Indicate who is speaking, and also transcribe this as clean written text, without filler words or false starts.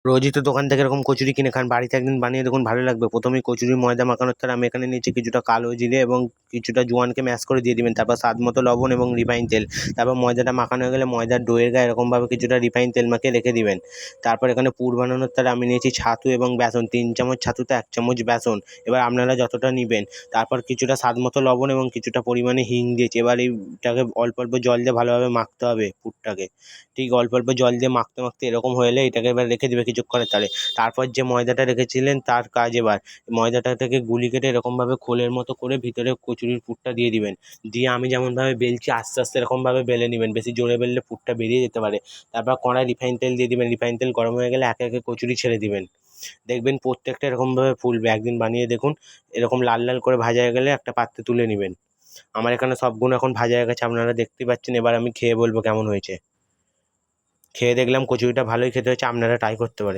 Speaker 1: রোজই তো দোকান থেকে এরকম কচুরি কিনে খান, বাড়িতে একদিন বানিয়ে দেখুন, ভালো লাগবে। প্রথমেই কচুরির ময়দা মাখানোর তার আমি এখানে নিয়েছি কিছুটা কালো জিরে এবং কিছুটা জোয়ানকে ম্যাশ করে দিয়ে দিবেন, তারপর স্বাদ মতো লবণ এবং রিফাইন তেল। তারপর ময়দাটা মাখানো হয়ে গেলে ময়দার ডোয়ের গায়ে এরকমভাবে কিছুটা রিফাইন তেল মাখিয়ে রেখে দিবেন। তারপর এখানে পুর বানানোর তার আমি নিয়েছি ছাতু এবং বেসন, 3 চামচ ছাতুতে 1 চামচ বেসন। এবার আপনারা যতটা নিবেন, তারপর কিছুটা স্বাদ মতো লবণ এবং কিছুটা পরিমাণে হিং দিয়েছি। এবার এইটাকে অল্প অল্প জল দিয়ে ভালোভাবে মাখতে হবে পুরটাকে। ঠিক অল্প অল্প জল দিয়ে মাখতে মাখতে এরকম হলে এটাকে এবার রেখে দেবে কিছুক্ষণের তারে। তারপর যে ময়দাটা রেখেছিলেন তার কাজ এবার ময়দাটা থেকে গুলি কেটে এরকমভাবে খোলের মতো করে ভিতরে কচুরির পুরটা দিয়ে দিবেন। দিয়ে আমি যেমনভাবে বেলছি আস্তে আস্তে এরকমভাবে বেলে নেবেন, বেশি জোরে বেললে পুরটা বেরিয়ে যেতে পারে। তারপর কড়ায় রিফাইন তেল দিয়ে দিবেন, রিফাইন তেল গরম হয়ে গেলে একে একে কচুরি ছেড়ে দিবেন। দেখবেন প্রত্যেকটা এরকমভাবে ফুলবে, একদিন বানিয়ে দেখুন। এরকম লাল লাল করে ভাজা হয়ে গেলে একটা পাত্রে তুলে নেবেন। আমার এখানে সবগুলো এখন ভাজা হয়ে গেছে, আপনারা দেখতেই পাচ্ছেন। এবার আমি খেয়ে বলবো কেমন হয়েছে। খেয়ে দেখলাম কচুরিটা ভালোই খেতে হয়েছে, আপনারা ট্রাই করতে পারেন।